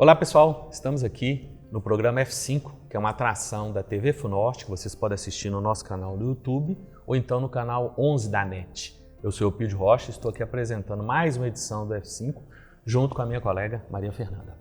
Olá pessoal, estamos aqui no programa F5, que é uma atração da TV FUNORTE, que vocês podem assistir no nosso canal no YouTube ou então no canal 11 da NET. Eu sou o Pio de Rocha e estou aqui apresentando mais uma edição do F5, junto com a minha colega Maria Fernanda.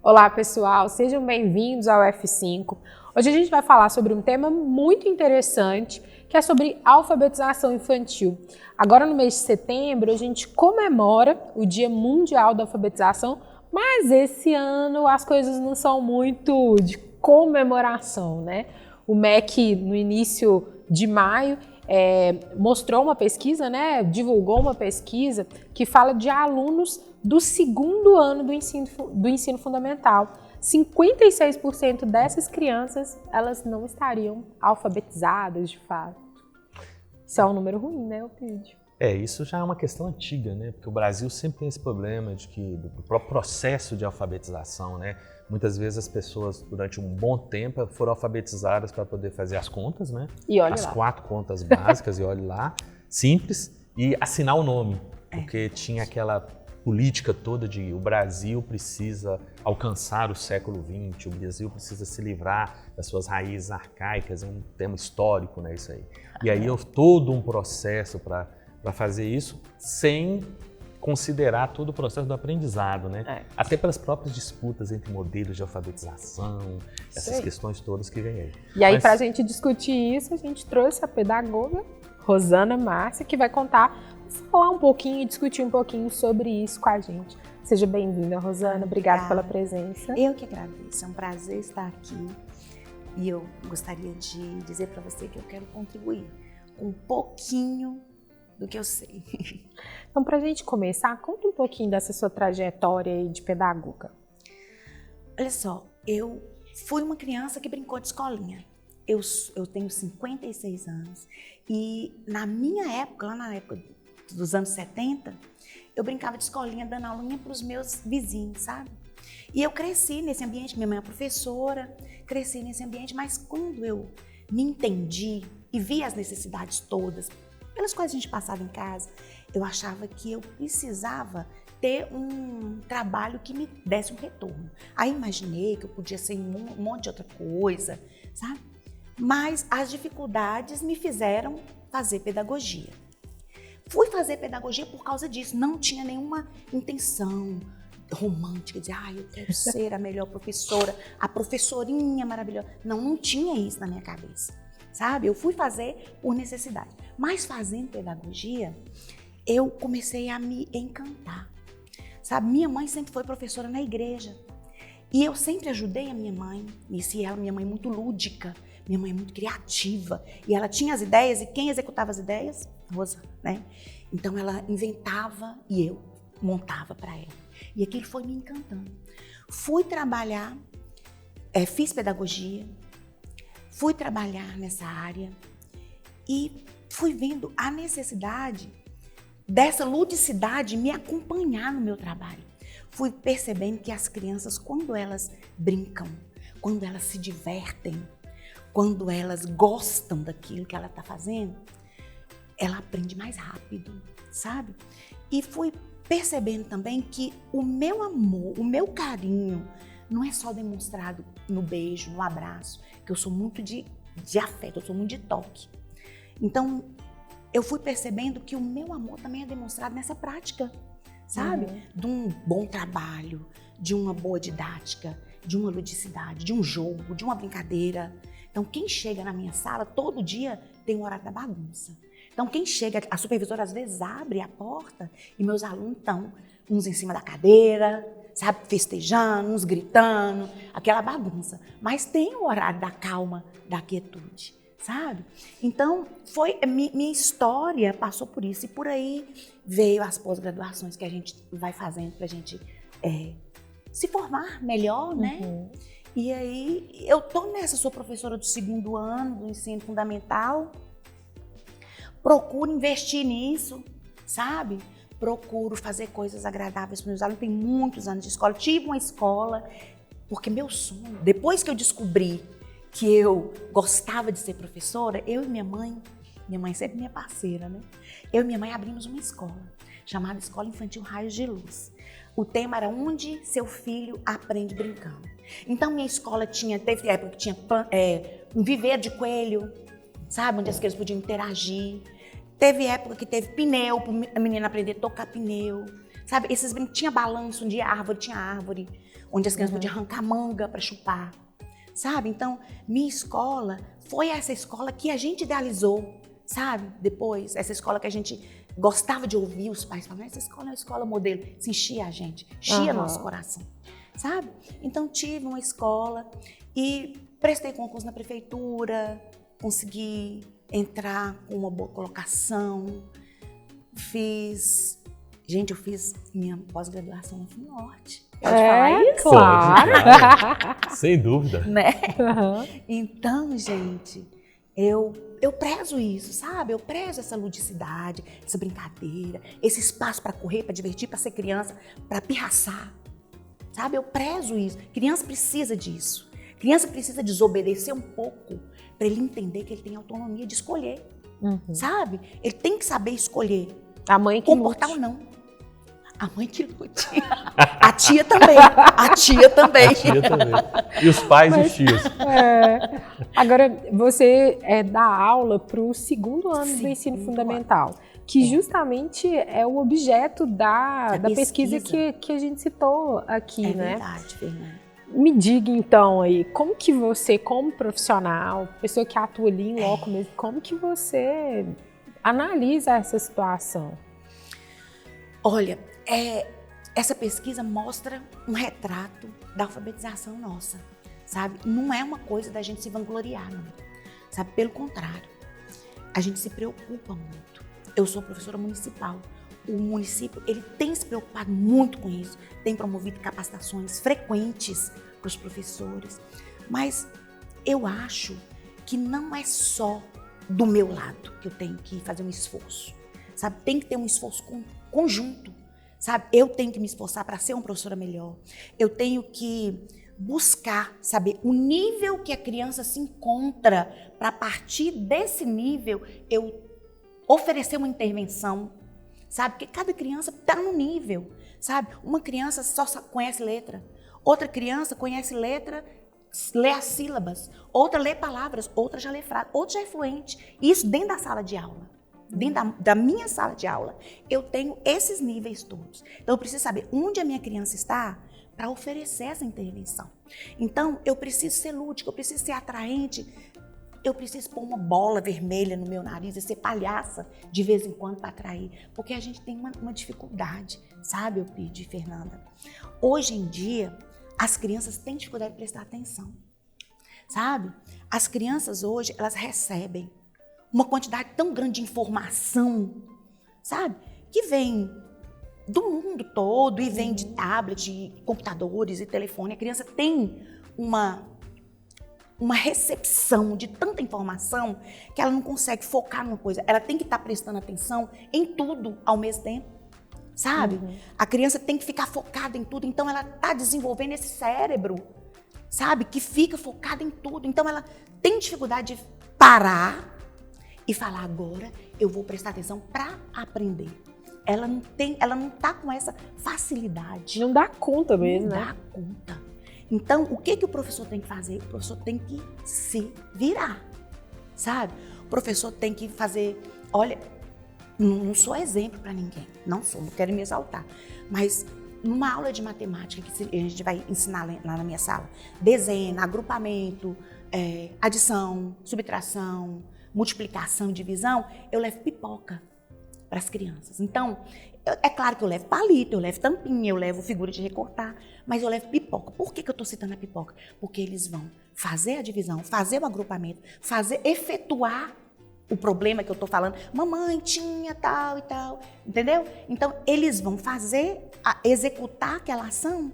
Olá pessoal, sejam bem-vindos ao F5. Hoje a gente vai falar sobre um tema muito interessante, que é sobre alfabetização infantil. Agora no mês de setembro a gente comemora o Dia Mundial da Alfabetização, mas esse ano as coisas não são muito de comemoração, né? O MEC no início de maio mostrou uma pesquisa, né? Divulgou uma pesquisa que fala de alunos do segundo ano do ensino fundamental. 56% dessas crianças, elas não estariam alfabetizadas de fato. Isso é um número ruim, né, Opidio? Isso já é uma questão antiga, né? Porque o Brasil sempre tem esse problema de que do próprio processo de alfabetização, né? Muitas vezes as pessoas, durante um bom tempo, foram alfabetizadas para poder fazer as contas, né? E olha as lá. 4 contas básicas, e olhe lá, simples, e assinar o nome, porque tinha aquela política toda de o Brasil precisa alcançar o século XX, o Brasil precisa se livrar das suas raízes arcaicas, é um tema histórico, né, isso aí. E aí houve todo um processo para fazer isso, sem considerar todo o processo do aprendizado, né? Até pelas próprias disputas entre modelos de alfabetização, essas questões todas que vem aí. E aí, para a gente discutir isso, a gente trouxe a pedagoga Rosana Márcia, que vai falar um pouquinho e discutir um pouquinho sobre isso com a gente. Seja bem-vinda, Rosana. Obrigada pela presença. Eu que agradeço. É um prazer estar aqui. E eu gostaria de dizer para você que eu quero contribuir um pouquinho do que eu sei. Então, para a gente começar, conta um pouquinho dessa sua trajetória aí de pedagoga. Olha só, eu fui uma criança que brincou de escolinha. Eu tenho 56 anos e na minha época, lá na época dos anos 70, eu brincava de escolinha dando aulinha para os meus vizinhos, sabe? E eu cresci nesse ambiente, minha mãe é professora, cresci nesse ambiente, mas quando eu me entendi e vi as necessidades todas, pelas quais a gente passava em casa, eu achava que eu precisava ter um trabalho que me desse um retorno. Aí imaginei que eu podia ser um monte de outra coisa, sabe? Mas as dificuldades me fizeram fazer pedagogia. Fui fazer pedagogia por causa disso, não tinha nenhuma intenção romântica, de eu quero ser a melhor professora, a professorinha maravilhosa. Não tinha isso na minha cabeça, sabe? Eu fui fazer por necessidade. Mas fazendo pedagogia, eu comecei a me encantar, sabe? Minha mãe sempre foi professora na igreja e eu sempre ajudei a minha mãe. Minha mãe é muito lúdica, minha mãe é muito criativa e ela tinha as ideias e quem executava as ideias? Rosa, né? Então ela inventava e eu montava para ela. E aquilo foi me encantando. Fui trabalhar, fiz pedagogia, fui trabalhar nessa área e fui vendo a necessidade dessa ludicidade me acompanhar no meu trabalho. Fui percebendo que as crianças, quando elas brincam, quando elas se divertem, quando elas gostam daquilo que ela está fazendo, ela aprende mais rápido, sabe? E fui percebendo também que o meu amor, o meu carinho, não é só demonstrado no beijo, no abraço, que eu sou muito de afeto, eu sou muito de toque. Então, eu fui percebendo que o meu amor também é demonstrado nessa prática, sabe? De um bom trabalho, de uma boa didática, de uma ludicidade, de um jogo, de uma brincadeira. Então, quem chega na minha sala, todo dia tem o horário da bagunça. Então, quem chega, a supervisora às vezes abre a porta e meus alunos estão uns em cima da cadeira, sabe, festejando, uns gritando, aquela bagunça. Mas tem o horário da calma, da quietude, sabe? Então, minha história passou por isso. E por aí veio as pós-graduações que a gente vai fazendo para a gente se formar melhor, né? E aí, eu sou professora do segundo ano do ensino fundamental, procuro investir nisso, sabe? Procuro fazer coisas agradáveis para os meus alunos. Tem muitos anos de escola. Tive uma escola, porque meu sonho, depois que eu descobri que eu gostava de ser professora, eu e minha mãe sempre minha parceira, né? Eu e minha mãe abrimos uma escola chamada Escola Infantil Raios de Luz. O tema era onde seu filho aprende brincando. Então, minha escola teve época que tinha um viveiro de coelho, sabe? Onde as crianças podiam interagir. Teve época que teve pneu, para a menina aprender a tocar pneu. Sabe? Tinha balanço, tinha árvore, onde as crianças podiam arrancar manga para chupar. Sabe? Então, minha escola foi essa escola que a gente idealizou, sabe? Depois, essa escola que a gente gostava de ouvir os pais falando, essa escola é uma escola modelo. Se enchia a gente, enchia nosso coração, sabe? Então, tive uma escola e prestei concurso na prefeitura, consegui entrar com uma boa colocação, eu fiz minha pós-graduação no FUNORTE. Pode falar isso? Claro. Pode. Sem dúvida. Né? Então, gente, eu prezo isso, sabe? Eu prezo essa ludicidade, essa brincadeira, esse espaço para correr, para divertir, para ser criança, para pirraçar, sabe? Eu prezo isso. Criança precisa disso. Criança precisa desobedecer um pouco para ele entender que ele tem autonomia de escolher, sabe? Ele tem que saber escolher. A mãe que comportar lute. ou não. A mãe que lute. A tia também. A tia também. E os pais e os tios. Agora, você dá aula para o segundo ano do ensino fundamental, que justamente é o objeto da pesquisa que a gente citou aqui, né? É verdade, Fernanda. Me diga então aí, como que você, como profissional, pessoa que atua ali em loco mesmo, como que você analisa essa situação? Olha, essa pesquisa mostra um retrato da alfabetização nossa, sabe? Não é uma coisa da gente se vangloriar, não, sabe? Pelo contrário, a gente se preocupa muito. Eu sou professora municipal. O município, ele tem se preocupado muito com isso, tem promovido capacitações frequentes para os professores, mas eu acho que não é só do meu lado que eu tenho que fazer um esforço, sabe? Tem que ter um esforço conjunto, sabe? Eu tenho que me esforçar para ser uma professora melhor, eu tenho que buscar saber o nível que a criança se encontra, para a partir desse nível eu oferecer uma intervenção, sabe? Porque cada criança está num nível, sabe? Uma criança só conhece letra, outra criança conhece letra, lê as sílabas, outra lê palavras, outra já lê frases, outra já é fluente. Isso dentro da sala de aula, dentro da minha sala de aula, eu tenho esses níveis todos. Então eu preciso saber onde a minha criança está para oferecer essa intervenção. Então eu preciso ser lúdica, eu preciso ser atraente, eu preciso pôr uma bola vermelha no meu nariz e ser palhaça de vez em quando para atrair, porque a gente tem uma dificuldade, sabe, Eupídio e Fernanda? Hoje em dia, as crianças têm dificuldade de prestar atenção, sabe? As crianças hoje, elas recebem uma quantidade tão grande de informação, sabe? Que vem do mundo todo e vem de tablet, de computadores e telefone. A criança tem uma recepção de tanta informação que ela não consegue focar numa coisa. Ela tem que estar prestando atenção em tudo ao mesmo tempo, sabe? A criança tem que ficar focada em tudo, então ela está desenvolvendo esse cérebro, sabe? Que fica focado em tudo. Então ela tem dificuldade de parar e falar, agora eu vou prestar atenção para aprender. Ela não está com essa facilidade. Não dá conta mesmo, né? Não dá conta. Então, o que o professor tem que fazer? O professor tem que se virar, sabe? O professor tem que fazer, olha, não sou exemplo para ninguém, não quero me exaltar, mas numa aula de matemática que a gente vai ensinar lá na minha sala, desenho, agrupamento, adição, subtração, multiplicação, divisão, eu levo pipoca para as crianças. Então, é claro que eu levo palito, eu levo tampinha, eu levo figura de recortar, mas eu levo pipoca. Por que eu estou citando a pipoca? Porque eles vão fazer a divisão, fazer o agrupamento, efetuar o problema que eu estou falando. Mamãe tinha tal e tal, entendeu? Então, eles vão executar aquela ação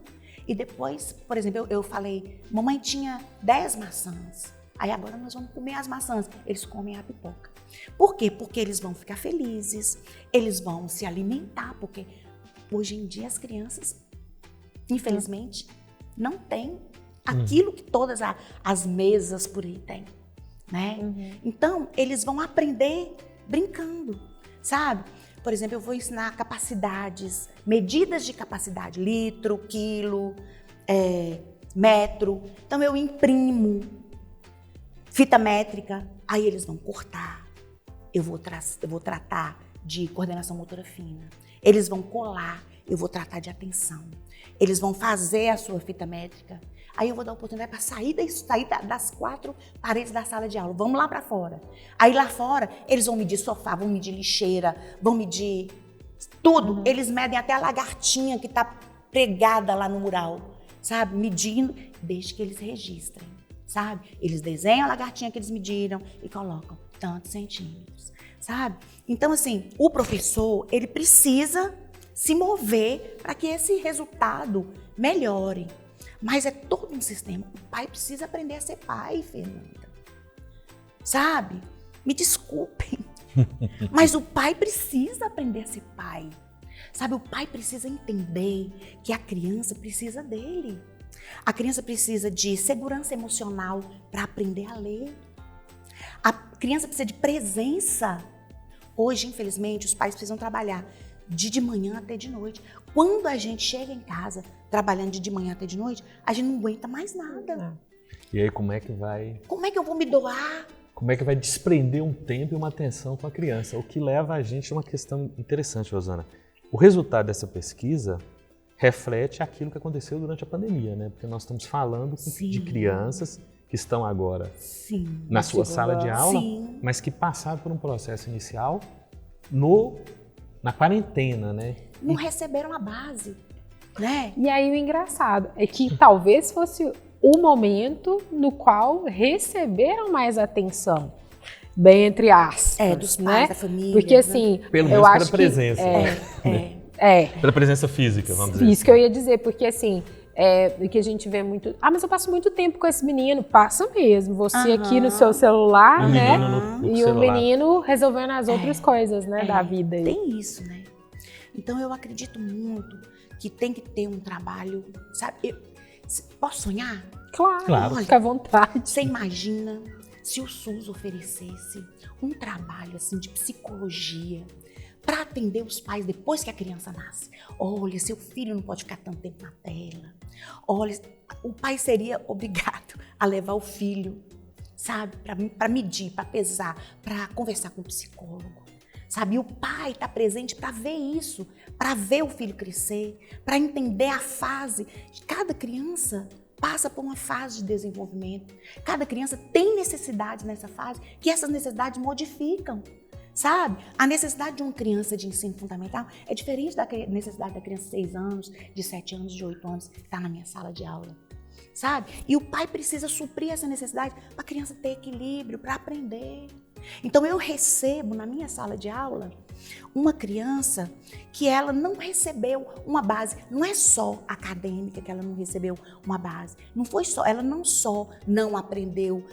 e depois, por exemplo, eu falei, mamãe tinha 10 maçãs, aí agora nós vamos comer as maçãs. Eles comem a pipoca. Por quê? Porque eles vão ficar felizes, eles vão se alimentar, porque hoje em dia as crianças, infelizmente, não têm aquilo que todas as mesas por aí têm, né? Então, eles vão aprender brincando, sabe? Por exemplo, eu vou ensinar capacidades, medidas de capacidade, litro, quilo, metro. Então eu imprimo fita métrica, aí eles vão cortar. Eu vou tratar de coordenação motora fina. Eles vão colar, eu vou tratar de atenção. Eles vão fazer a sua fita métrica. Aí eu vou dar oportunidade para sair das 4 paredes da sala de aula. Vamos lá para fora. Aí lá fora, eles vão medir sofá, vão medir lixeira, vão medir tudo. Eles medem até a lagartinha que está pregada lá no mural, sabe? Medindo, desde que eles registrem, sabe? Eles desenham a lagartinha que eles mediram e colocam tantos centímetros, sabe? Então, assim, o professor, ele precisa se mover para que esse resultado melhore. Mas é todo um sistema. O pai precisa aprender a ser pai, Fernanda. Sabe? Me desculpem. Mas o pai precisa aprender a ser pai. Sabe? O pai precisa entender que a criança precisa dele. A criança precisa de segurança emocional para aprender a ler. A criança precisa de presença. Hoje, infelizmente, os pais precisam trabalhar de manhã até de noite. Quando a gente chega em casa trabalhando de manhã até de noite, a gente não aguenta mais nada. E aí como é que vai... Como é que eu vou me doar? Como é que vai desprender um tempo e uma atenção com a criança? O que leva a gente a uma questão interessante, Rosana. O resultado dessa pesquisa reflete aquilo que aconteceu durante a pandemia, né? Porque nós estamos falando de crianças que estão agora na sua sala de aula, mas que passaram por um processo inicial na quarentena, né? Não receberam a base, né? E aí o engraçado é que talvez fosse o momento no qual receberam mais atenção, bem entre aspas, dos né? pais, da família. Porque assim, pelo eu menos acho pela presença, pela presença física, vamos dizer. Isso que eu ia dizer, porque assim, o que a gente vê muito... mas eu passo muito tempo com esse menino. Passa mesmo. Você aqui no seu celular, né? E o menino resolvendo as outras coisas, né? Da vida. Tem isso, né? Então, eu acredito muito que tem que ter um trabalho, sabe? Posso sonhar? Claro. Olha, fica à vontade. Você imagina se o SUS oferecesse um trabalho, assim, de psicologia para atender os pais depois que a criança nasce. Olha, seu filho não pode ficar tanto tempo na tela. Olha, o pai seria obrigado a levar o filho, sabe, para medir, para pesar, para conversar com o psicólogo, sabe? E o pai está presente para ver isso, para ver o filho crescer, para entender a fase. Cada criança passa por uma fase de desenvolvimento. Cada criança tem necessidades nessa fase que essas necessidades modificam. Sabe? A necessidade de uma criança de ensino fundamental é diferente da necessidade da criança de 6 anos, de 7 anos, de 8 anos, que está na minha sala de aula. Sabe? E o pai precisa suprir essa necessidade para a criança ter equilíbrio, para aprender. Então eu recebo na minha sala de aula uma criança que ela não recebeu uma base, não é só acadêmica que ela não recebeu uma base, ela não aprendeu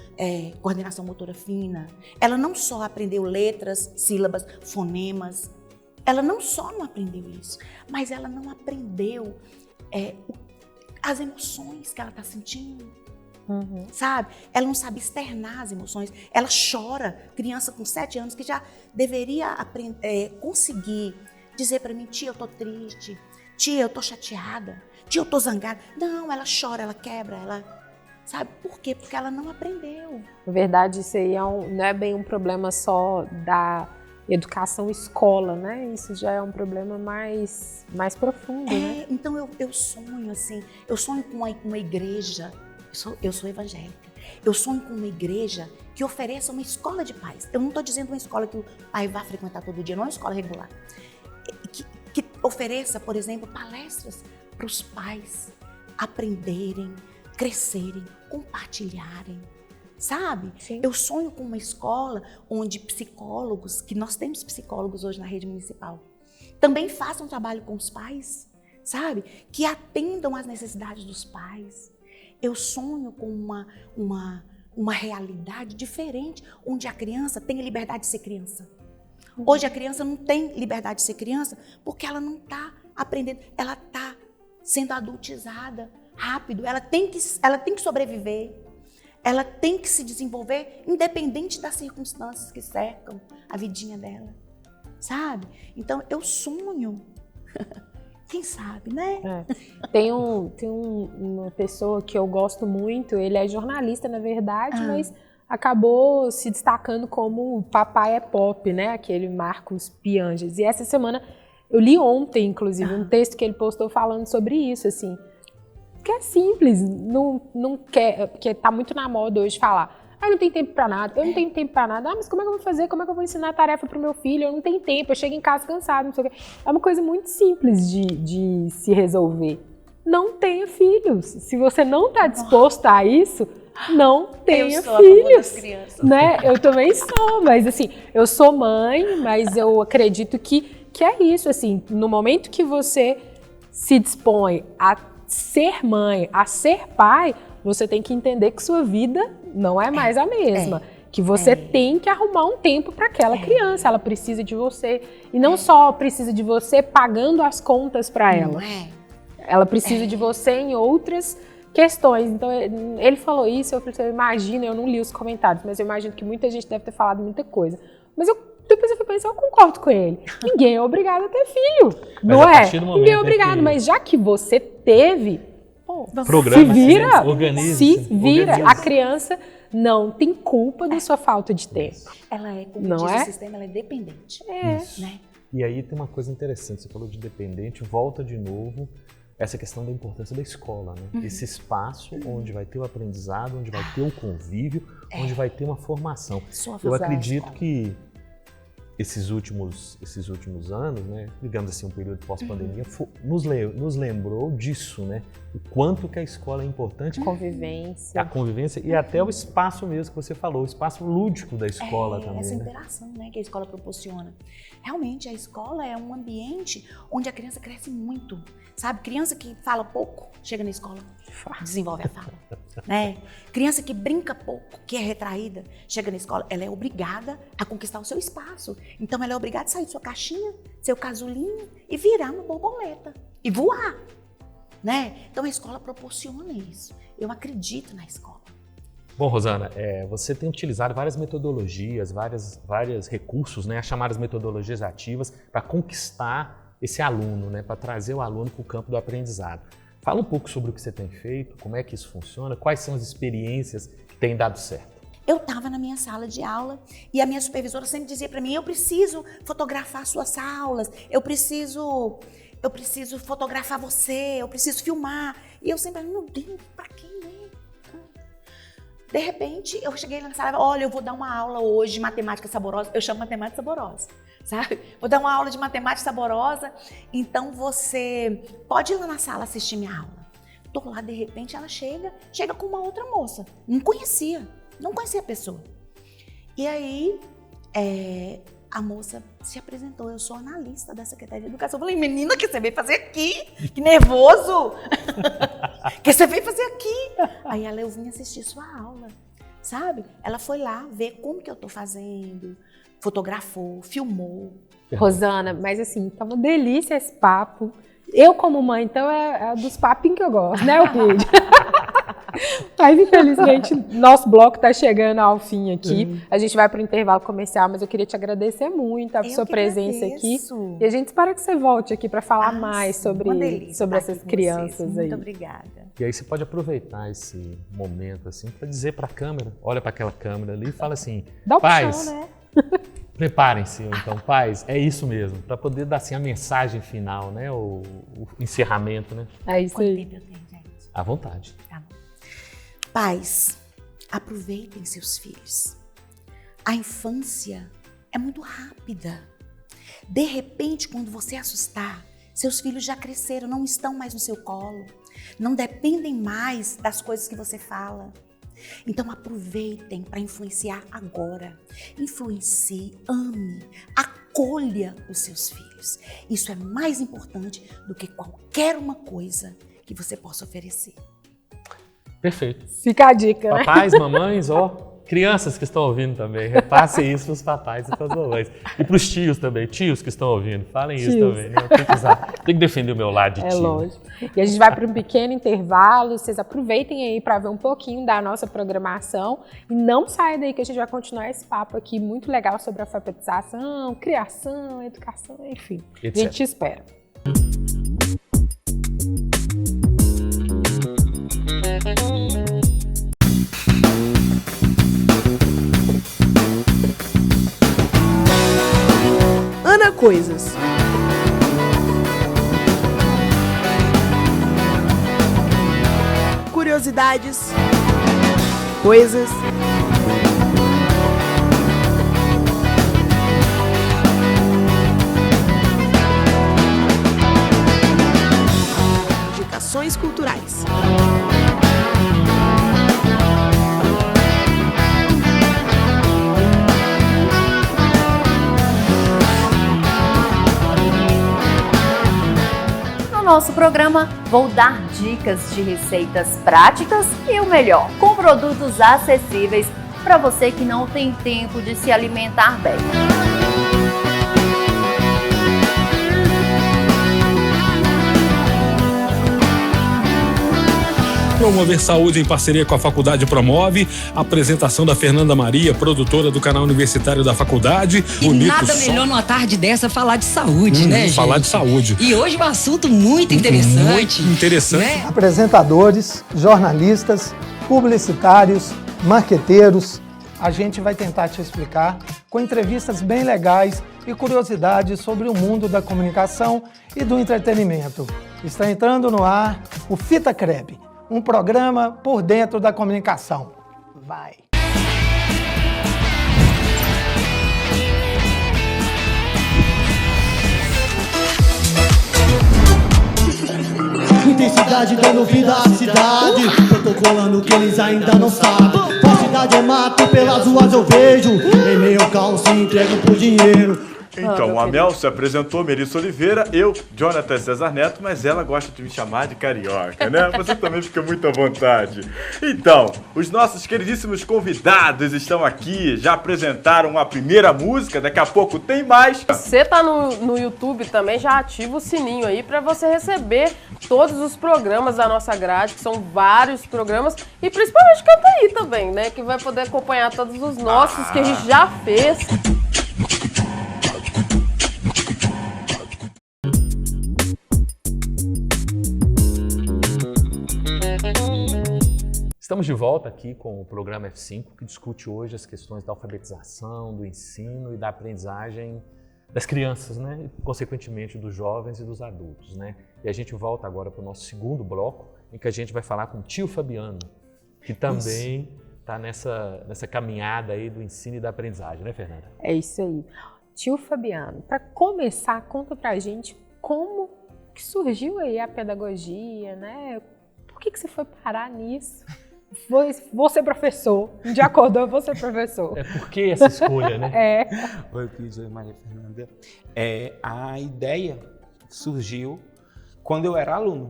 coordenação motora fina, ela não só aprendeu letras, sílabas, fonemas, ela não aprendeu isso, mas ela não aprendeu as emoções que ela está sentindo. Sabe? Ela não sabe externar as emoções. Ela chora. Criança com 7 anos que já deveria conseguir dizer para mim: tia, eu tô triste. Tia, eu tô chateada. Tia, eu tô zangada. Não, ela chora, ela quebra, sabe? Por quê? Porque ela não aprendeu. Na verdade, isso aí não é bem um problema só da educação escola, né? Isso já é um problema mais profundo, né? Então eu sonho assim, eu sonho com uma igreja. Eu sou evangélica. Eu sonho com uma igreja que ofereça uma escola de pais. Eu não estou dizendo uma escola que o pai vá frequentar todo dia, não é uma escola regular. Que ofereça, por exemplo, palestras para os pais aprenderem, crescerem, compartilharem. Sabe? Sim. Eu sonho com uma escola onde psicólogos, que nós temos psicólogos hoje na rede municipal, também façam trabalho com os pais, sabe? Que atendam às necessidades dos pais. Eu sonho com uma realidade diferente, onde a criança tem liberdade de ser criança. Hoje a criança não tem liberdade de ser criança porque ela não está aprendendo, ela está sendo adultizada rápido, ela tem que sobreviver, ela tem que se desenvolver independente das circunstâncias que cercam a vidinha dela. sabe? Então, eu sonho. Quem sabe, né? Tem uma pessoa que eu gosto muito, ele é jornalista, na verdade, mas acabou se destacando como Papai é Pop, né? Aquele Marcos Pianges. E essa semana, eu li ontem, inclusive, um texto que ele postou falando sobre isso, assim. Que é simples, não quer, porque tá muito na moda hoje falar, eu não tenho tempo pra nada, eu não tenho tempo pra nada, mas como é que eu vou fazer, como é que eu vou ensinar a tarefa pro meu filho, eu não tenho tempo, eu chego em casa cansado, não sei o quê. É uma coisa muito simples de se resolver. Não tenha filhos. Se você não tá disposto a isso, não tenha eu sou filhos. a favor das crianças. Né? Eu também sou, mas assim, eu sou mãe, mas eu acredito que é isso, assim, no momento que você se dispõe a ser mãe, a ser pai, você tem que entender que sua vida não é mais a mesma. Que você tem que arrumar um tempo para aquela criança. Ela precisa de você. E não só precisa de você pagando as contas para ela. Ela precisa de você em outras questões. Então, ele falou isso, eu falei, eu imagino, eu não li os comentários, mas eu imagino que muita gente deve ter falado muita coisa. Mas depois eu fui pensar, eu concordo com ele. Ninguém é obrigado a ter filho, não é? Ninguém é obrigado, mas já que você teve, se vira, organiza. A criança não tem culpa da sua falta de tempo. Ela é, como diz o sistema, ela é dependente. Né? E aí tem uma coisa interessante, você falou de dependente, volta de novo essa questão da importância da escola, né? Esse espaço onde vai ter o aprendizado, onde vai ter o convívio, onde vai ter uma formação. Eu acredito que esses últimos anos, né, digamos assim, um período pós-pandemia, nos lembrou disso, né? O quanto que a escola é importante. A convivência e até o espaço mesmo que você falou, o espaço lúdico da escola também. Essa interação, né, que a escola proporciona. Realmente, a escola é um ambiente onde a criança cresce muito, sabe? Criança que fala pouco, chega na escola, desenvolve a fala, né? Criança que brinca pouco, que é retraída, chega na escola, ela é obrigada a conquistar o seu espaço. Então, ela é obrigada a sair de sua caixinha, seu casulinho e virar uma borboleta e voar, né? Então, a escola proporciona isso. Eu acredito na escola. Bom, Rosana, você tem utilizado várias metodologias, vários recursos, né, as chamadas metodologias ativas, para conquistar esse aluno, né, para trazer o aluno para o campo do aprendizado. Fala um pouco sobre o que você tem feito, como é que isso funciona, quais são as experiências que têm dado certo. Eu estava na minha sala de aula e a minha supervisora sempre dizia para mim, eu preciso fotografar suas aulas, eu preciso fotografar você, eu preciso filmar. E eu sempre, meu Deus, para quem, né? De repente, eu cheguei lá na sala, olha, eu vou dar uma aula hoje de matemática saborosa, eu chamo matemática saborosa, sabe? Vou dar uma aula de matemática saborosa, então você pode ir lá na sala assistir minha aula. Tô lá, de repente, ela chega com uma outra moça, não conhecia a pessoa. E aí, a moça se apresentou, eu sou analista da Secretaria de Educação. Eu falei, menina, o que você veio fazer aqui? Que nervoso! O que você veio fazer aqui? Aí eu vim assistir sua aula, sabe? Ela foi lá ver como que eu tô fazendo, fotografou, filmou. Rosana, mas assim, tá uma delícia esse papo. Eu, como mãe, então, é dos papinhos que eu gosto, né, Elpidio? Mas, infelizmente, nosso bloco está chegando ao fim aqui. A gente vai para o intervalo comercial, mas eu queria te agradecer muito a sua presença aqui. E a gente espera que você volte aqui para falar mais sobre essas crianças aí. Muito obrigada. E aí você pode aproveitar esse momento assim para dizer para a câmera, olha para aquela câmera ali e fala assim, dá pais, né? Preparem-se, então, pais, é isso mesmo, para poder dar assim a mensagem final, né, o encerramento, né? É isso aí. Quanto tempo eu tenho, gente? À vontade. Tá bom. Pais, aproveitem seus filhos. A infância é muito rápida. De repente, quando você assustar, seus filhos já cresceram, não estão mais no seu colo, não dependem mais das coisas que você fala. Então aproveitem para influenciar agora. Influencie, ame, acolha os seus filhos. Isso é mais importante do que qualquer uma coisa que você possa oferecer. Perfeito. Fica a dica, né? Papais, mamães, Crianças que estão ouvindo também, repassem isso para os papais e para as mamães. E para os tios também, tios que estão ouvindo, falem isso também. Né? Tem que defender o meu lado de tio. É lógico. E a gente vai para um pequeno intervalo, vocês aproveitem aí para ver um pouquinho da nossa programação e não saia daí que a gente vai continuar esse papo aqui muito legal sobre alfabetização, criação, educação, enfim. Etc. A gente te espera. Ana Coisas. Curiosidades. Coisas. Indicações culturais. No nosso programa, vou dar dicas de receitas práticas e o melhor, com produtos acessíveis para você que não tem tempo de se alimentar bem. Promover Saúde em parceria com a Faculdade Promove, a apresentação da Fernanda Maria, produtora do canal universitário da faculdade. E nada melhor numa tarde dessa falar de saúde, né, gente? Falar de saúde. E hoje um assunto muito interessante. Muito interessante. Né? Apresentadores, jornalistas, publicitários, marqueteiros. A gente vai tentar te explicar com entrevistas bem legais e curiosidades sobre o mundo da comunicação e do entretenimento. Está entrando no ar o Fita Crebe, um programa por dentro da comunicação. Vai! Intensidade dando vida à cidade, protocolando o que eles ainda não sabem. Falsidade é mato, pelas ruas eu vejo, em meio ao caos se entregam por dinheiro. Então, a Mel se apresentou, Melissa Oliveira, eu, Jonathan César Neto, mas ela gosta de me chamar de carioca, né? Você também fica muito à vontade. Então, os nossos queridíssimos convidados estão aqui, já apresentaram a primeira música, daqui a pouco tem mais. Você tá no YouTube também, já ativa o sininho aí para você receber todos os programas da nossa grade, que são vários programas, e principalmente Canta Aí também, né? Que vai poder acompanhar todos os nossos que a gente já fez. Estamos de volta aqui com o programa F5, que discute hoje as questões da alfabetização, do ensino e da aprendizagem das crianças, né? E, consequentemente, dos jovens e dos adultos, né? E a gente volta agora para o nosso segundo bloco, em que a gente vai falar com o tio Fabiano, que também está nessa caminhada aí do ensino e da aprendizagem, né, Fernanda? É isso aí. Tio Fabiano, para começar, conta pra gente como que surgiu aí a pedagogia, né? Por que você foi parar nisso? Vou ser professor. Um dia acordou, vou ser professor. É por que essa escolha, né? É. Oi, Pedro, Maria Fernanda. A ideia surgiu quando eu era aluno.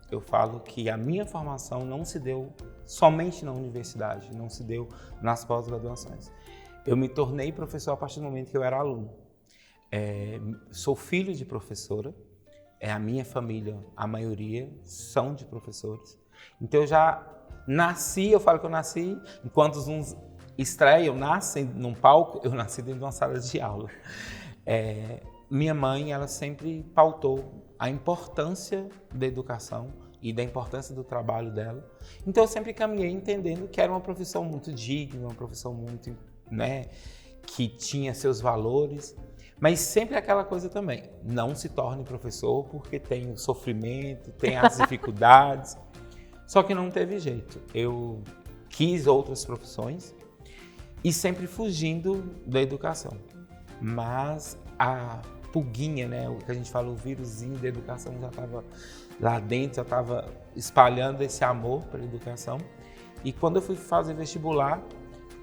Eu falo que a minha formação não se deu somente na universidade, não se deu nas pós-graduações. Eu me tornei professor a partir do momento que eu era aluno. Sou filho de professora, a minha família, a maioria, são de professores. Então eu já nasci, eu falo que eu nasci, enquanto uns estreiam, nascem num palco, eu nasci dentro de uma sala de aula. Minha mãe, ela sempre pautou a importância da educação e da importância do trabalho dela. Então eu sempre caminhei entendendo que era uma profissão muito digna, uma profissão muito, né, que tinha seus valores, mas sempre aquela coisa também, não se torne professor porque tem o sofrimento, tem as dificuldades. Só que não teve jeito. Eu quis outras profissões e sempre fugindo da educação. Mas a pulguinha, né, o que a gente fala, o vírusinho da educação já estava lá dentro, já estava espalhando esse amor pela educação. E quando eu fui fazer vestibular,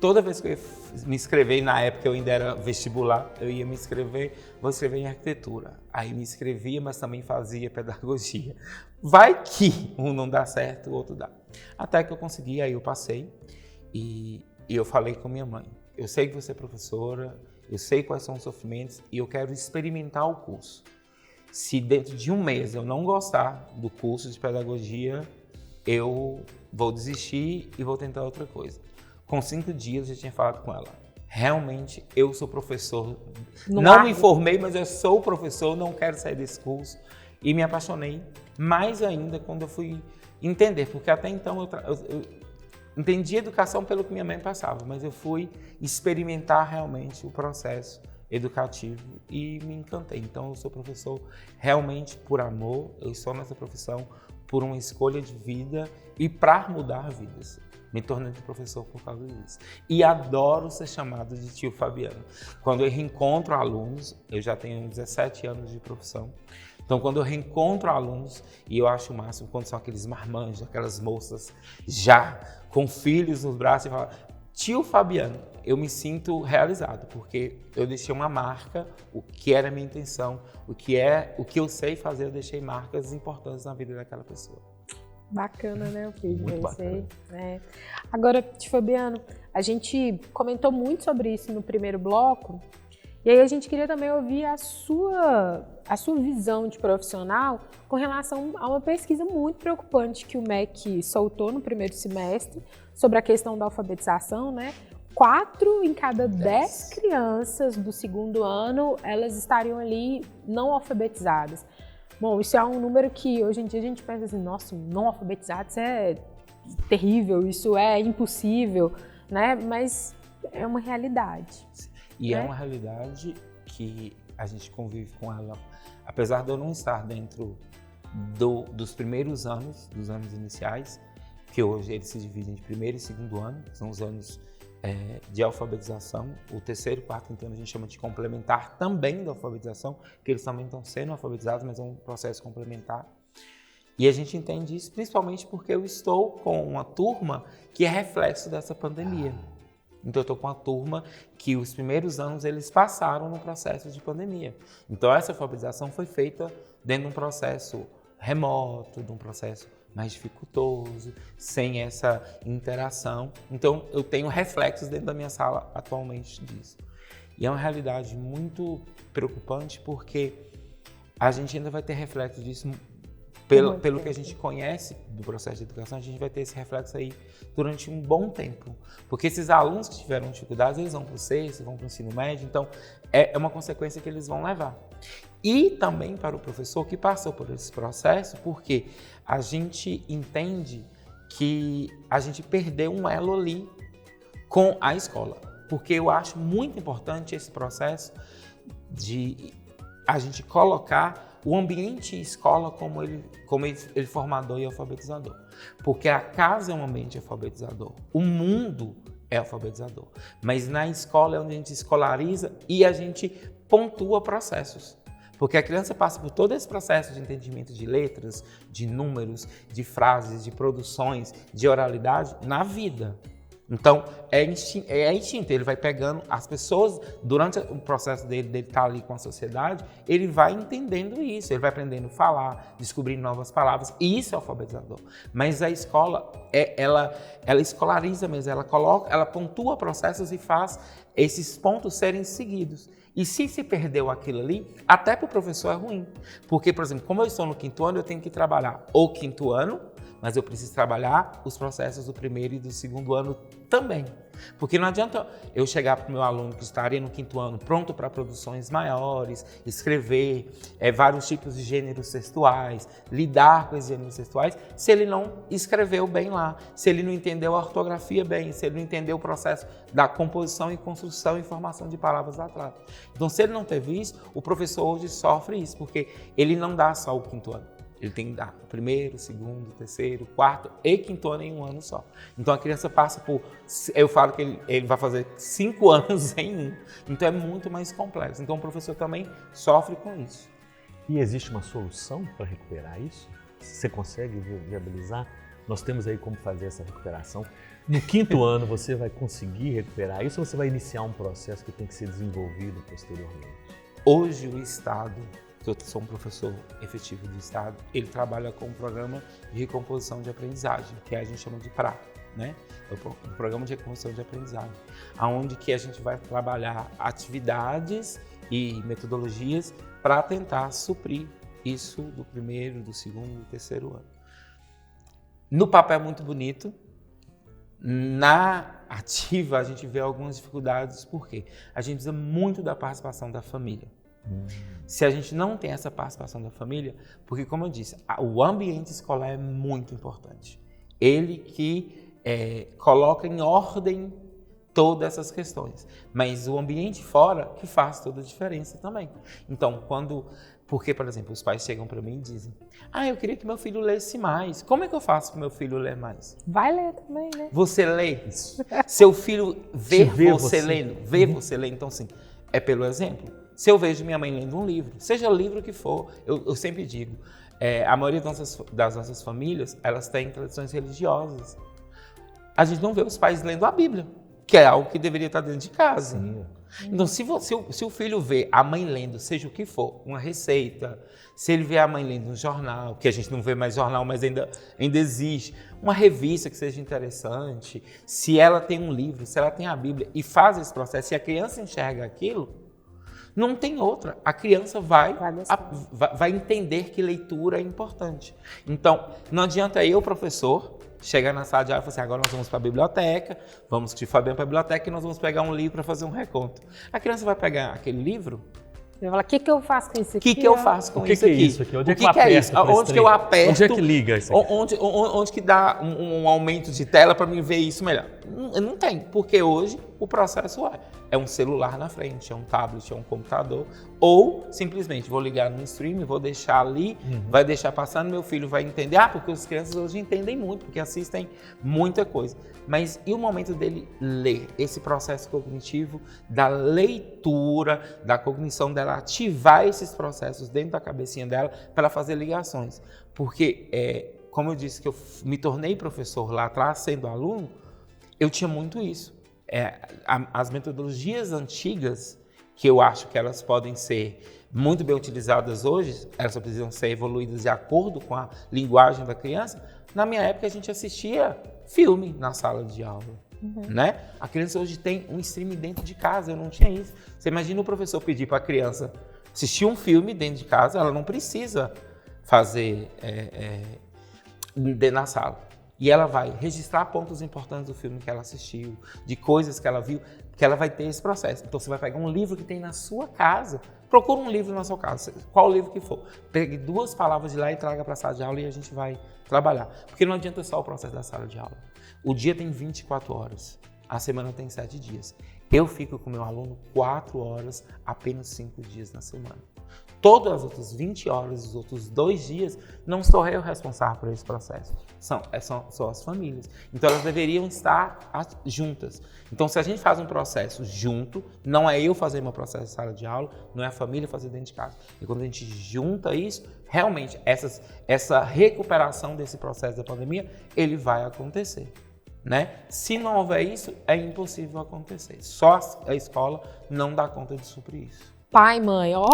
toda vez que eu ia me inscrever, na época eu ainda era vestibular, eu ia me inscrever, vou escrever em arquitetura. Aí me inscrevia, mas também fazia pedagogia. Vai que um não dá certo, o outro dá. Até que eu consegui, aí eu passei. E e eu falei com minha mãe, eu sei que você é professora, eu sei quais são os sofrimentos e eu quero experimentar o curso. Se dentro de um mês eu não gostar do curso de pedagogia, eu vou desistir e vou tentar outra coisa. Com 5 dias eu já tinha falado com ela. Realmente, eu sou professor. Não me formei, mas eu sou professor, não quero sair desse curso. E me apaixonei mais ainda quando eu fui entender, porque até então eu entendi educação pelo que minha mãe passava, mas eu fui experimentar realmente o processo educativo e me encantei. Então, eu sou professor realmente por amor, eu estou nessa profissão por uma escolha de vida e para mudar vidas. Me tornei professor por causa disso. E adoro ser chamado de tio Fabiano. Quando eu reencontro alunos, eu já tenho 17 anos de profissão, então quando eu reencontro alunos, e eu acho o máximo quando são aqueles marmanjos, aquelas moças já com filhos nos braços, e falam, tio Fabiano, eu me sinto realizado, porque eu deixei uma marca, o que era a minha intenção, o que eu sei fazer, eu deixei marcas importantes na vida daquela pessoa. Bacana, né, filho? Muito bacana. Agora, tio Fabiano, a gente comentou muito sobre isso no primeiro bloco, e aí a gente queria também ouvir a sua visão de profissional com relação a uma pesquisa muito preocupante que o MEC soltou no primeiro semestre sobre a questão da alfabetização, né? 4 em cada 10 crianças do segundo ano, elas estariam ali não alfabetizadas. Bom, isso é um número que hoje em dia a gente pensa assim, nossa, não alfabetizado, isso é terrível, isso é impossível, né? Mas é uma realidade. E né? É uma realidade que a gente convive com ela, apesar de eu não estar dentro dos primeiros anos, dos anos iniciais, que hoje eles se dividem de primeiro e segundo ano, que são os anos de alfabetização. O terceiro e quarto ano a gente chama de complementar também da alfabetização, que eles também estão sendo alfabetizados, mas é um processo complementar. E a gente entende isso principalmente porque eu estou com uma turma que é reflexo dessa pandemia. Então eu estou com uma turma que os primeiros anos eles passaram no processo de pandemia. Então essa alfabetização foi feita dentro de um processo remoto, de um processo mais dificultoso, sem essa interação. Então, eu tenho reflexos dentro da minha sala atualmente disso. E é uma realidade muito preocupante porque a gente ainda vai ter reflexos disso, pelo que a gente conhece do processo de educação, a gente vai ter esse reflexo aí durante um bom tempo. Porque esses alunos que tiveram dificuldades, eles vão para o sexto, vão para o ensino médio, então é uma consequência que eles vão levar. E também para o professor que passou por esse processo, porque a gente entende que a gente perdeu um elo ali com a escola. Porque eu acho muito importante esse processo de a gente colocar o ambiente escola como ele formador e alfabetizador. Porque a casa é um ambiente alfabetizador, o mundo é alfabetizador. Mas na escola é onde a gente escolariza e a gente pontua processos. Porque a criança passa por todo esse processo de entendimento de letras, de números, de frases, de produções, de oralidade na vida. Então, é instinto, ele vai pegando as pessoas, durante o processo dele estar ali com a sociedade, ele vai entendendo isso, ele vai aprendendo a falar, descobrindo novas palavras, e isso é alfabetizador. Mas a escola, ela escolariza mesmo, ela pontua processos e faz esses pontos serem seguidos. E se perdeu aquilo ali, até para o professor é ruim. Porque, por exemplo, como eu estou no 5º ano, eu tenho que trabalhar o 5º ano, mas eu preciso trabalhar os processos do 1º e do 2º ano também. Porque não adianta eu chegar para o meu aluno que estaria no 5º ano pronto para produções maiores, escrever vários tipos de gêneros textuais, lidar com esses gêneros textuais, se ele não escreveu bem lá, se ele não entendeu a ortografia bem, se ele não entendeu o processo da composição e construção e formação de palavras atrás. Então, se ele não teve isso, o professor hoje sofre isso, porque ele não dá só o 5º ano. Ele tem que dar o 1º, 2º, 3º, 4º e 5º ano em um ano só. Então a criança passa por... Eu falo que ele vai fazer 5 anos em um. Então é muito mais complexo. Então o professor também sofre com isso. E existe uma solução para recuperar isso? Você consegue viabilizar? Nós temos aí como fazer essa recuperação. No 5º ano você vai conseguir recuperar isso ou você vai iniciar um processo que tem que ser desenvolvido posteriormente? Hoje o Estado... que eu sou um professor efetivo do Estado, ele trabalha com um programa de recomposição de aprendizagem, que a gente chama de PRA, né? O programa de reconstrução de aprendizagem, aonde que a gente vai trabalhar atividades e metodologias para tentar suprir isso do primeiro, do segundo, do terceiro ano. No papel é muito bonito, na ativa a gente vê algumas dificuldades, porque a gente precisa muito da participação da família. Se a gente não tem essa participação da família, porque como eu disse, o ambiente escolar é muito importante. Ele que coloca em ordem todas essas questões, mas o ambiente fora que faz toda a diferença também. Então, porque, por exemplo, os pais chegam para mim e dizem: eu queria que meu filho lesse mais. Como é que eu faço para meu filho ler mais? Vai ler também, né? Você lê. Seu filho vê você lendo. Vê você lendo. Então, assim, é pelo exemplo. Se eu vejo minha mãe lendo um livro, seja livro que for, eu sempre digo, a maioria das nossas famílias, elas têm tradições religiosas. A gente não vê os pais lendo a Bíblia, que é algo que deveria estar dentro de casa. Sim. Então, se o filho vê a mãe lendo, seja o que for, uma receita, se ele vê a mãe lendo um jornal, que a gente não vê mais jornal, mas ainda existe, uma revista que seja interessante, se ela tem um livro, se ela tem a Bíblia e faz esse processo, se a criança enxerga aquilo, não tem outra. A criança vai entender que leitura é importante. Então, não adianta eu, professor, chegar na sala de aula e falar assim: agora nós vamos para a biblioteca, vamos te Fabiano para a biblioteca e nós vamos pegar um livro para fazer um reconto. A criança vai pegar aquele livro. Eu vou falar: o que eu faço com isso aqui? O que eu faço com isso aqui? O que é isso aqui? Onde é que eu aperto? Onde que eu aperto? Onde é que liga isso aqui? Onde que dá um aumento de tela para mim ver isso melhor? Não tem, porque hoje o processo é um celular na frente, é um tablet, é um computador, ou simplesmente vou ligar no stream, vou deixar ali, vai deixar passando, meu filho vai entender, porque as crianças hoje entendem muito, porque assistem muita coisa. Mas e o momento dele ler? Esse processo cognitivo da leitura, da cognição dela, ativar esses processos dentro da cabecinha dela para ela fazer ligações. Porque, como eu disse que eu me tornei professor lá atrás, sendo aluno, eu tinha muito isso. As metodologias antigas, que eu acho que elas podem ser muito bem utilizadas hoje, elas só precisam ser evoluídas de acordo com a linguagem da criança. Na minha época, a gente assistia filme na sala de aula, né? A criança hoje tem um streaming dentro de casa, eu não tinha isso. Você imagina o professor pedir para a criança assistir um filme dentro de casa, ela não precisa fazer na sala. E ela vai registrar pontos importantes do filme que ela assistiu, de coisas que ela viu, que ela vai ter esse processo. Então você vai pegar um livro que tem na sua casa, procura um livro na sua casa, qual livro que for. Pegue 2 palavras de lá e traga para a sala de aula e a gente vai trabalhar. Porque não adianta só o processo da sala de aula. O dia tem 24 horas, a semana tem 7 dias. Eu fico com o meu aluno 4 horas, apenas 5 dias na semana. Todas as outras 20 horas, os outros 2 dias, não sou eu responsável por esse processo. São as famílias. Então, elas deveriam estar juntas. Então, se a gente faz um processo junto, não é eu fazer meu processo de sala de aula, não é a família fazer dentro de casa. E quando a gente junta isso, realmente, essa recuperação desse processo da pandemia, ele vai acontecer. Né? Se não houver isso, é impossível acontecer. Só a escola não dá conta de suprir isso. Pai, mãe, ó.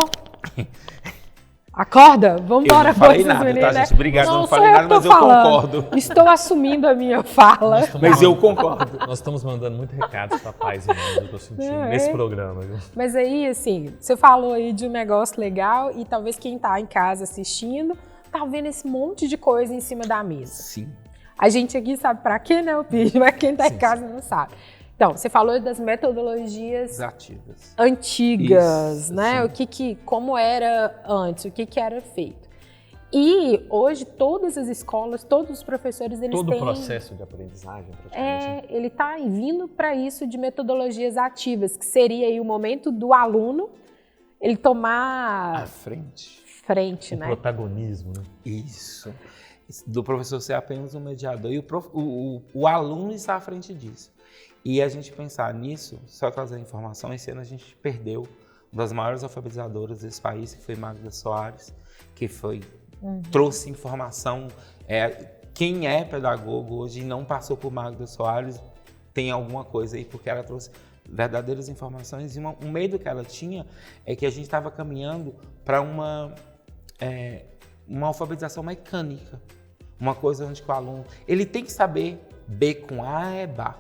Acorda, vamos embora. Eu não falei nada, tá, gente? Obrigado, eu não falei nada, mas eu concordo. Estou assumindo a minha fala. Mas eu concordo. Nós estamos mandando muito recado para pais e mães, eu tô sentindo, nesse programa. Viu? Mas aí, assim, você falou aí de um negócio legal e talvez quem tá em casa assistindo tá vendo esse monte de coisa em cima da mesa. Sim. A gente aqui sabe para quê, né, o Pires? Mas quem tá em casa não sabe. Então, você falou das metodologias ativas, antigas, isso, né? Como era antes, o que era feito. E hoje todas as escolas, todos os professores, eles têm... Todo o processo de aprendizagem, praticamente. Ele está vindo para isso de metodologias ativas, que seria aí o momento do aluno, ele tomar... à frente, né? Protagonismo, né? Isso. Do professor ser apenas um mediador. E o aluno está à frente disso. E a gente pensar nisso, só trazer informação, esse ano a gente perdeu uma das maiores alfabetizadoras desse país, que foi Magda Soares, que trouxe informação. Quem é pedagogo hoje e não passou por Magda Soares tem alguma coisa aí, porque ela trouxe verdadeiras informações. E um medo que ela tinha é que a gente estava caminhando para uma alfabetização mecânica. Uma coisa onde o aluno ele tem que saber B com A é Bá.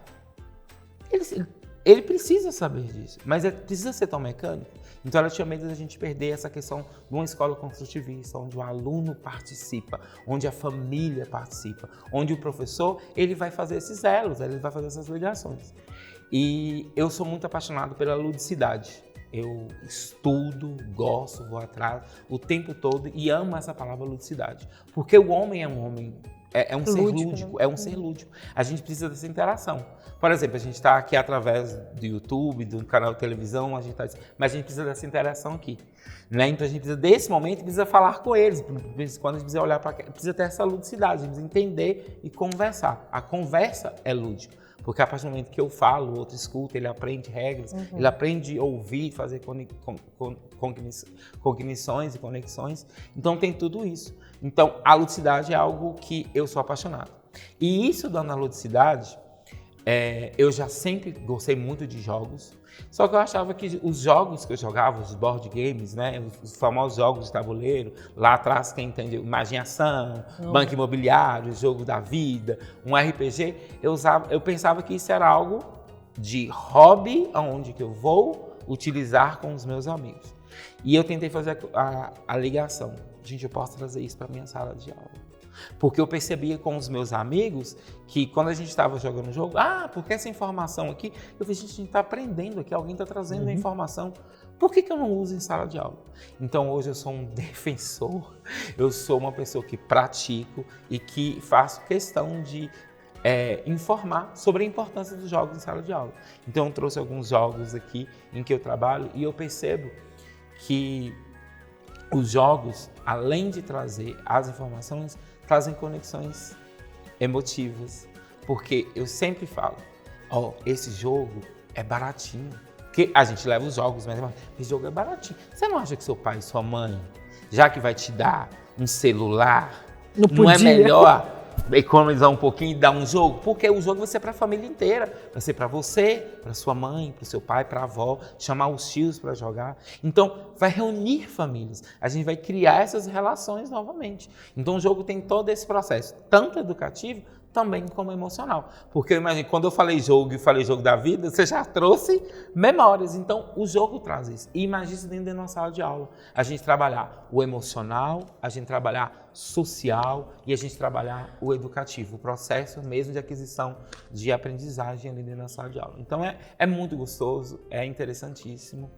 Ele precisa saber disso, mas ele precisa ser tão mecânico. Então ela tinha medo da gente perder essa questão de uma escola construtivista, onde o aluno participa, onde a família participa, onde o professor ele vai fazer esses elos, ele vai fazer essas ligações. E eu sou muito apaixonado pela ludicidade. Eu estudo, gosto, vou atrás o tempo todo e amo essa palavra ludicidade. Porque o homem é um homem, é um ser lúdico, né? É um ser lúdico. A gente precisa dessa interação. Por exemplo, a gente está aqui através do YouTube, do canal de televisão, mas a gente precisa dessa interação aqui. Né? Então a gente precisa desse momento, precisa falar com eles. Quando a gente precisa olhar para cá, precisa ter essa ludicidade, a gente precisa entender e conversar. A conversa é lúdica. Porque a partir do momento que eu falo, o outro escuta, ele aprende regras, ele aprende a ouvir, fazer cognições e conexões. Então tem tudo isso. Então a ludicidade é algo que eu sou apaixonado. E isso dando a ludicidade, eu já sempre gostei muito de jogos. Só que eu achava que os jogos que eu jogava, os board games, né, os famosos jogos de tabuleiro, lá atrás quem entende imaginação, banco imobiliário, jogo da vida, um RPG, eu pensava que isso era algo de hobby, onde que eu vou utilizar com os meus amigos. E eu tentei fazer a ligação. Gente, eu posso trazer isso para minha sala de aula. Porque eu percebia com os meus amigos que quando a gente estava jogando o jogo, porque essa informação aqui, eu falei, gente, a gente está aprendendo aqui, alguém está trazendo a informação, por que eu não uso em sala de aula? Então hoje eu sou um defensor, eu sou uma pessoa que pratico e que faço questão de informar sobre a importância dos jogos em sala de aula. Então eu trouxe alguns jogos aqui em que eu trabalho e eu percebo que os jogos, além de trazer as informações, trazem conexões emotivas. Porque eu sempre falo, esse jogo é baratinho. Porque a gente leva os jogos, mas esse jogo é baratinho. Você não acha que seu pai e sua mãe, já que vai te dar um celular, não é melhor economizar um pouquinho e dar um jogo? Porque o jogo vai ser para a família inteira. Vai ser para você, para sua mãe, para o seu pai, para a avó, chamar os tios para jogar. Então, vai reunir famílias. A gente vai criar essas relações novamente. Então, o jogo tem todo esse processo, tanto educativo, também como emocional. Porque eu imagino, quando eu falei jogo e falei jogo da vida, você já trouxe memórias. Então, o jogo traz isso. E imagine isso dentro da nossa sala de aula. A gente trabalhar o emocional, a gente trabalhar social e a gente trabalhar o educativo, o processo mesmo de aquisição de aprendizagem ali dentro da sala de aula. Então, é muito gostoso, é interessantíssimo.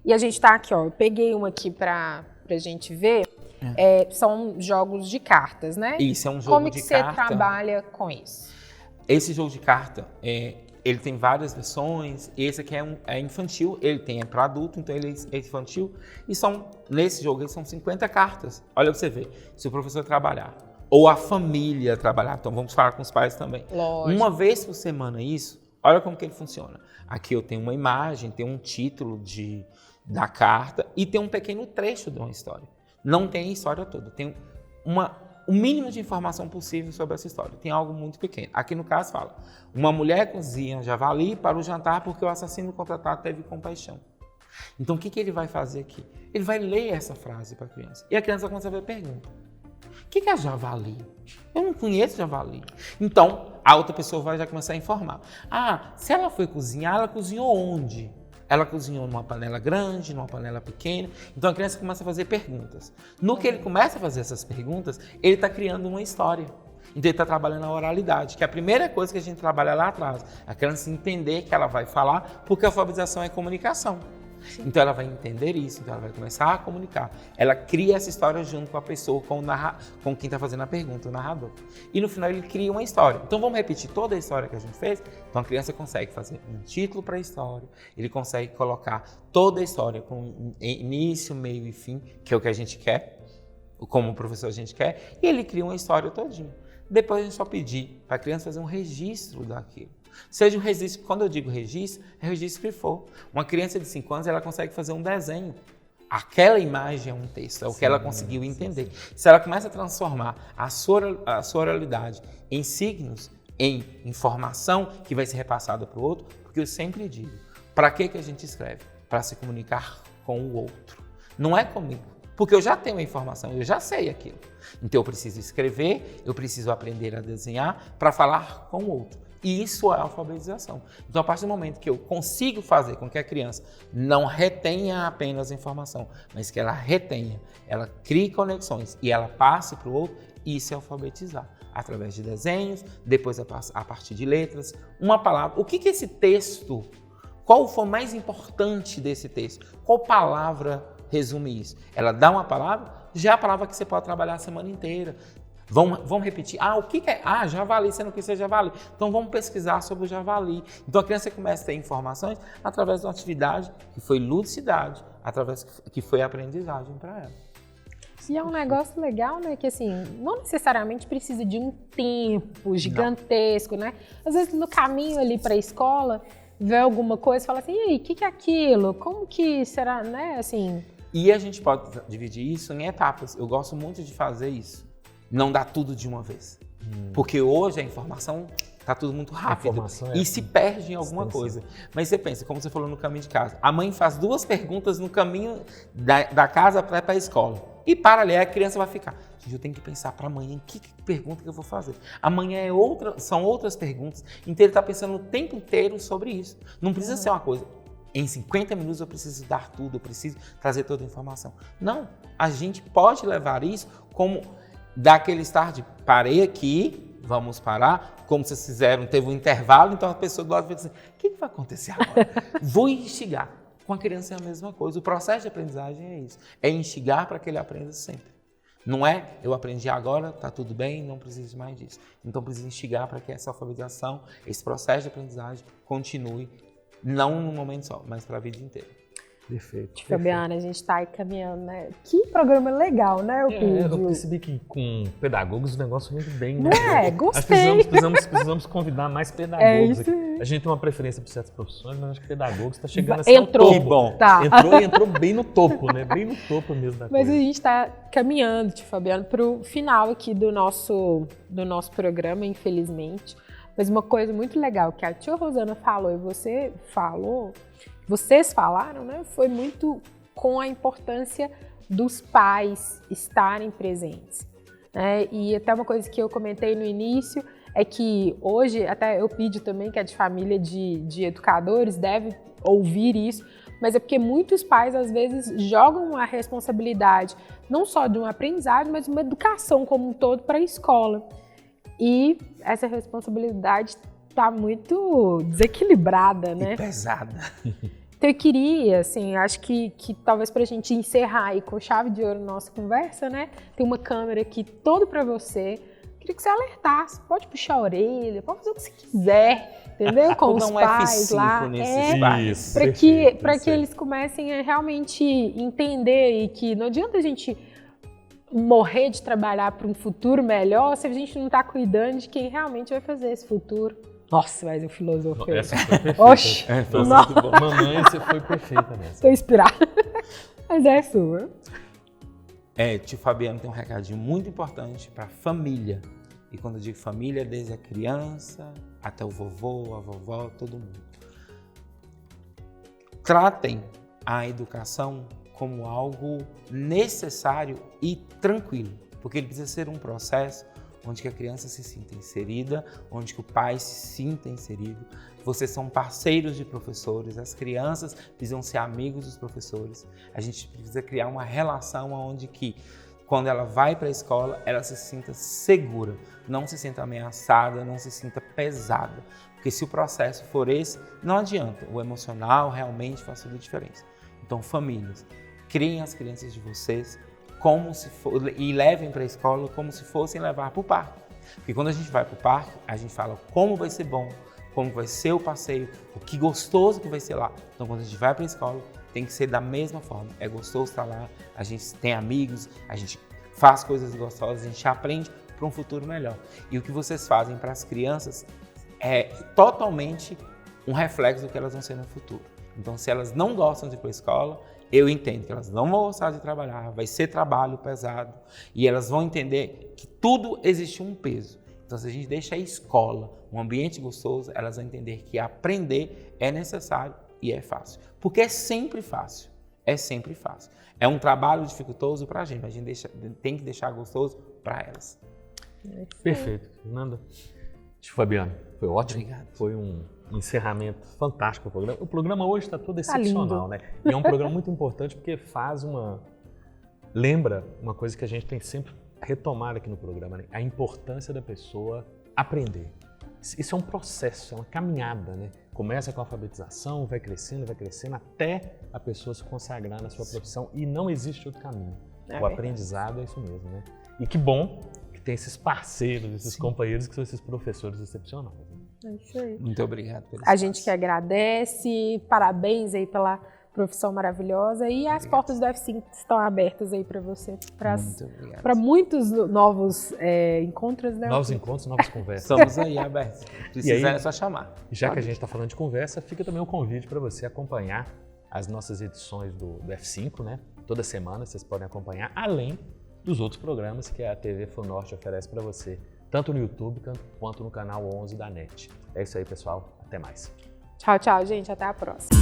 E a gente está aqui, eu peguei uma aqui para a gente ver. São jogos de cartas, né? Isso, é um jogo de carta. Como que você trabalha com isso? Esse jogo de carta, ele tem várias versões. Esse aqui é infantil, ele tem para adulto, então ele é infantil. E nesse jogo, são 50 cartas. Olha pra você ver, se o professor trabalhar, ou a família trabalhar, então vamos falar com os pais também. Lógico. Uma vez por semana isso, olha como que ele funciona. Aqui eu tenho uma imagem, tem um título da carta e tem um pequeno trecho de uma história. Não tem a história toda, tem o mínimo de informação possível sobre essa história. Tem algo muito pequeno. Aqui no caso fala, uma mulher cozinha javali para o jantar porque o assassino contratado teve compaixão. Então o que ele vai fazer aqui? Ele vai ler essa frase para a criança. E a criança começa a ver a pergunta. O que é javali? Eu não conheço javali. Então a outra pessoa vai já começar a informar. Se ela foi cozinhar, ela cozinhou onde? Ela cozinhou numa panela grande, numa panela pequena. Então a criança começa a fazer perguntas. No que ele começa a fazer essas perguntas, ele está criando uma história. Então ele está trabalhando a oralidade, que é a primeira coisa que a gente trabalha lá atrás. A criança entender que ela vai falar, porque a alfabetização é comunicação. Sim. Então ela vai entender isso, então ela vai começar a comunicar. Ela cria essa história junto com a pessoa, com quem está fazendo a pergunta, o narrador. E no final ele cria uma história. Então vamos repetir toda a história que a gente fez? Então a criança consegue fazer um título para a história, ele consegue colocar toda a história com início, meio e fim, que é o que a gente quer, como o professor a gente quer, e ele cria uma história todinha. Depois a gente só pedir para a criança fazer um registro daquilo. Seja um registro, quando eu digo registro, é o registro que for. Uma criança de 5 anos, ela consegue fazer um desenho. Aquela imagem é um texto, é o que ela conseguiu entender. Se ela começa a transformar a sua oralidade em signos, em informação que vai ser repassada para o outro, porque eu sempre digo, para que a gente escreve? Para se comunicar com o outro. Não é comigo. Porque eu já tenho a informação, eu já sei aquilo. Então eu preciso escrever, eu preciso aprender a desenhar para falar com o outro. E isso é alfabetização. Então, a partir do momento que eu consigo fazer com que a criança não retenha apenas a informação, mas que ela retenha, ela crie conexões e ela passe para o outro, isso é alfabetizar. Através de desenhos, depois a partir de letras, uma palavra. O que é esse texto? Qual foi o mais importante desse texto? Qual palavra resume isso? Ela dá uma palavra, já é a palavra que você pode trabalhar a semana inteira. Vamos repetir. O que é? Javali, você não quis ser javali. Então vamos pesquisar sobre o javali. Então a criança começa a ter informações através de uma atividade que foi ludicidade, através que foi aprendizagem para ela. E é um negócio legal, né? Que assim, não necessariamente precisa de um tempo gigantesco, né? Às vezes no caminho ali para a escola, vê alguma coisa e fala assim, e aí, o que é aquilo? Como que será, né? Assim. E a gente pode dividir isso em etapas. Eu gosto muito de fazer isso. Não dá tudo de uma vez. Porque hoje a informação está tudo muito rápido e se perde em alguma coisa. Mas você pensa, como você falou no caminho de casa, a mãe faz 2 perguntas no caminho da casa para a escola. E para ali, a criança vai ficar. Gente, eu tenho que pensar para amanhã, que pergunta que eu vou fazer? Amanhã são outras perguntas. Então ele está pensando o tempo inteiro sobre isso. Não precisa ser uma coisa. Em 50 minutos eu preciso dar tudo, eu preciso trazer toda a informação. Não, a gente pode levar isso como daquele start, parei aqui, vamos parar, como vocês fizeram, teve um intervalo, então a pessoa do lado fica assim, o que vai acontecer agora? Vou instigar. Com a criança é a mesma coisa, o processo de aprendizagem é isso, é instigar para que ele aprenda sempre. Não é, eu aprendi agora, está tudo bem, não preciso mais disso. Então precisa instigar para que essa alfabetização, esse processo de aprendizagem continue, não num momento só, mas para a vida inteira. Perfeito. Fabiana, a gente está aí caminhando, né? Que programa legal, né, eu percebi que com pedagogos o negócio rende bem, né? Gostei. Precisamos convidar mais pedagogos aqui. A gente tem uma preferência por certas profissões, mas acho que pedagogos está chegando assim ao topo. Bom. Tá. Entrou bem no topo, né? Bem no topo mesmo da coisa. Mas a gente está caminhando, Fabiana, para o final aqui do nosso programa, infelizmente. Mas uma coisa muito legal que a tia Rosana falou e vocês falaram, né? Foi muito com a importância dos pais estarem presentes, né? E até uma coisa que eu comentei no início é que hoje, até eu pedi também que a de família de educadores deve ouvir isso, mas é porque muitos pais às vezes jogam a responsabilidade não só de uma aprendizagem, mas de uma educação como um todo para a escola. E essa responsabilidade está muito desequilibrada, né? E pesada. Então eu queria, assim, acho que talvez para a gente encerrar aí com chave de ouro nossa conversa, né? Tem uma câmera aqui toda para você. Queria que você alertasse, pode puxar a orelha, pode fazer o que você quiser, entendeu? Com os pais lá. Para que eles comecem a realmente entender e que não adianta a gente morrer de trabalhar para um futuro melhor se a gente não está cuidando de quem realmente vai fazer esse futuro. Nossa, mas eu filosofei. Essa foi perfeita. Oxi! Foi muito bom. Mamãe, você foi perfeita nessa. Estou inspirada. Mas é sua. Tio Fabiano tem um recadinho muito importante para a família. E quando eu digo família, desde a criança até o vovô, a vovó, todo mundo. Tratem a educação como algo necessário e tranquilo, porque ele precisa ser um processo onde que a criança se sinta inserida, onde que o pai se sinta inserido. Vocês são parceiros de professores, as crianças precisam ser amigos dos professores. A gente precisa criar uma relação onde que, quando ela vai para a escola, ela se sinta segura, não se sinta ameaçada, não se sinta pesada. Porque se o processo for esse, não adianta, o emocional realmente faz toda a diferença. Então, famílias, criem as crianças de vocês como se for, e levem para a escola como se fossem levar para o parque. Porque quando a gente vai para o parque, a gente fala como vai ser bom, como vai ser o passeio, o que gostoso que vai ser lá. Então, quando a gente vai para a escola, tem que ser da mesma forma. É gostoso estar lá, a gente tem amigos, a gente faz coisas gostosas, a gente aprende para um futuro melhor. E o que vocês fazem para as crianças é totalmente um reflexo do que elas vão ser no futuro. Então, se elas não gostam de ir para a escola, eu entendo que elas não vão gostar de trabalhar, vai ser trabalho pesado e elas vão entender que tudo existe um peso. Então, se a gente deixa a escola um ambiente gostoso, elas vão entender que aprender é necessário e é fácil. Porque é sempre fácil. é sempre fácil. É um trabalho dificultoso para a gente tem que deixar gostoso para elas. Perfeito. Fernanda. Fabiano, foi ótimo. Obrigado. Foi um encerramento fantástico do programa. O programa hoje está todo excepcional, né? E é um programa muito importante porque lembra uma coisa que a gente tem sempre retomado aqui no programa, né? A importância da pessoa aprender. Isso é um processo, é uma caminhada, né? Começa com a alfabetização, vai crescendo até a pessoa se consagrar na sua profissão e não existe outro caminho. O aprendizado é isso mesmo, né? E que bom que tem esses parceiros, esses companheiros que são esses professores excepcionais. É isso aí. Muito obrigado pelo A gente que agradece, parabéns aí pela profissão maravilhosa e as portas do F5 estão abertas aí para você, para muitos novos encontros, né? Novos encontros, novas conversas. Estamos aí abertos. Precisa é só chamar. Já que a gente está falando de conversa, fica também um convite para você acompanhar as nossas edições do F5, né? Toda semana vocês podem acompanhar, além dos outros programas que a TV FUNORTE oferece para você, tanto no YouTube quanto no canal 11 da NET. É isso aí, pessoal. Até mais. Tchau, tchau, gente. Até a próxima.